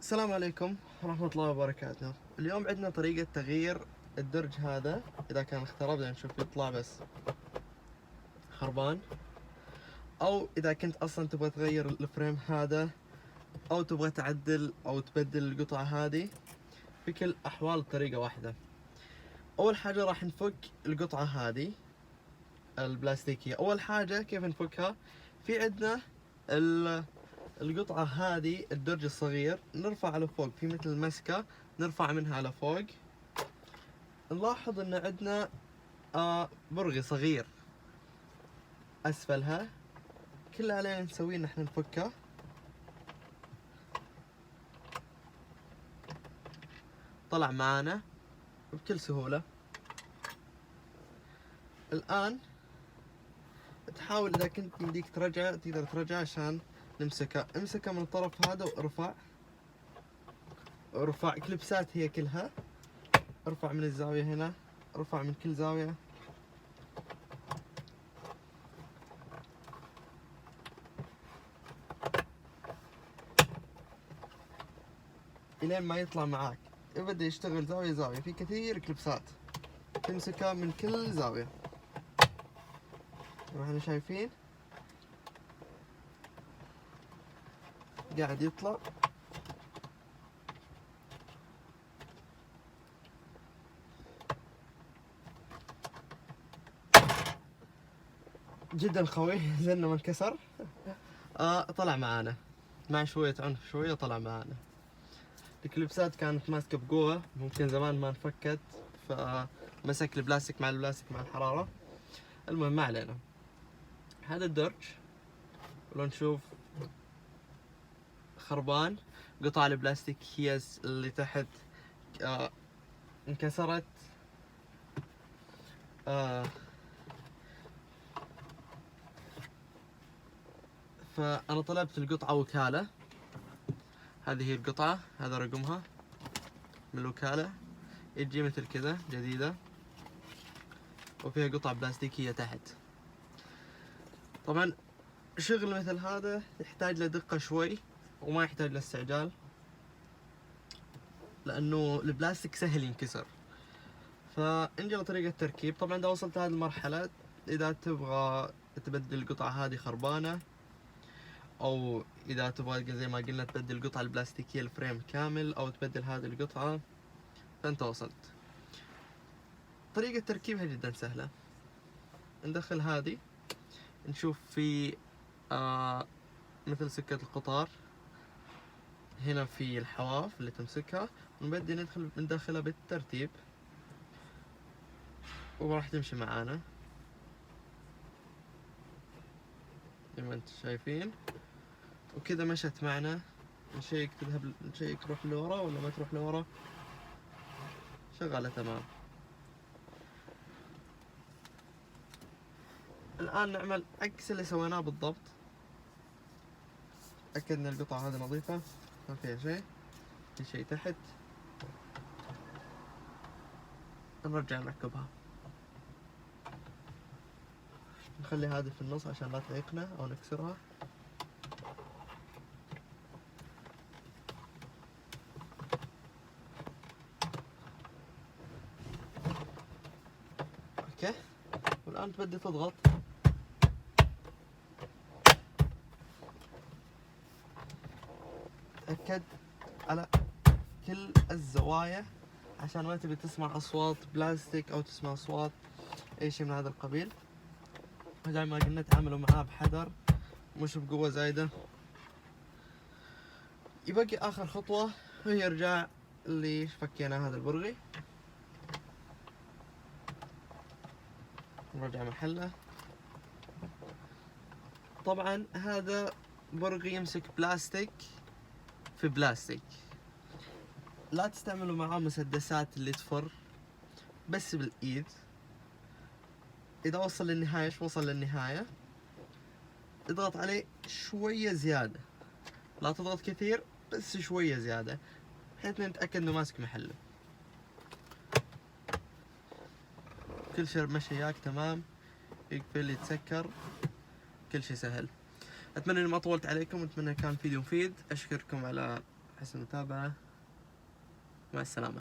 السلام عليكم ورحمة الله وبركاته. اليوم عندنا طريقة تغيير الدرج هذا. إذا كان اخترب نشوف يطلع بس خربان، أو إذا كنت أصلا تبغى تغير الفريم هذا، أو تبغى تعدل أو تبدل القطعة هذه، في كل الأحوال الطريقة واحدة. أول حاجة راح نفك القطعة هذه البلاستيكية. أول حاجة كيف نفكها؟ في عندنا القطعة هذه الدرج الصغير نرفع لفوق في مثل مسكة، نرفع منها لفوق. نلاحظ ان عندنا برغي صغير اسفلها. كل اللي علينا نسويه ان احنا نفكه. طلع معانا بكل سهولة. الان تحاول اذا كنت يمديك ترجع تقدر ترجع عشان نمسكه. امسكه من الطرف هذا وارفع كليبسات هي كلها. ارفع من الزاوية هنا، ارفع من كل زاوية. الين ما يطلع معاك يبدأ يشتغل زاوية زاوية. في كثير كليبسات تمسكها من كل زاوية زي ما احنا شايفين قاعد يطلع. جدا قوي زنه ما انكسر. طلع معانا مع شوية عنف، شوية طلع معانا. الكليبسات كانت ماسكة بقوة، ممكن زمان ما انفكت، فمسك البلاستيك مع البلاستيك مع الحرارة. المهم ما علينا. هذا الدرج لو نشوف خربان، قطع البلاستيك هي اللي تحت انكسرت. فأنا طلبت القطعة وكالة. هذه هي القطعة، هذا رقمها من الوكالة. يجي مثل كذا جديدة وفيها قطع بلاستيكية تحت. طبعا شغل مثل هذا يحتاج له دقة شوي وما يحتاج له استعجال، لأنه البلاستيك سهل ينكسر. فنجي لطريقة التركيب. طبعا إذا وصلت هذه المرحلة، إذا تبغى تبدل القطعة هذه خربانة، أو إذا تبغى زي ما قلنا تبدل القطعة البلاستيكية الفريم كامل، أو تبدل هذه القطعة، فأنت وصلت. طريقة تركيبها جدا سهلة. ندخل هذه، نشوف في مثل سكة القطار هنا في الحواف اللي تمسكها، ونبدي ندخلها بالترتيب وراح تمشي معانا زي ما انتم شايفين. وكذا مشت معنا. نشيك نشيك تروح لورا ولا ما تروح لورا. شغالة تمام. الآن نعمل عكس اللي سويناه بالضبط. تأكد ان القطعة هذه نظيفة ما فيها شيء، في شيء تحت. نرجع نركبها. نخلي هذه في النص عشان لا تعيقنا او نكسرها. اوكي. والان تبدي تضغط. تأكد على كل الزوايا عشان ما تبي تسمع اصوات بلاستيك او تسمع اصوات اي شيء من هذا القبيل. زي ما قلنا تعاملوا معاه بحذر، مش بقوة زايدة. يبقى اخر خطوة هي ارجاع اللي فكينا هذا البرغي، نرجع محله. طبعا هذا برغي يمسك بلاستيك في بلاستيك. لا تستعملوا معاه مسدسات اللي تفر، بس بالايد. اذا وصل للنهاية، وصل للنهاية، اضغط عليه شوية زيادة. لا تضغط كثير، بس شوية زيادة بحيث نتأكد انه ماسك محله. كل شيء مشي وياك تمام، يقفل يتسكر، كل شيء سهل. اتمنى اني ما طولت عليكم، اتمنى كان فيديو مفيد. اشكركم على حسن المتابعة، مع السلامة.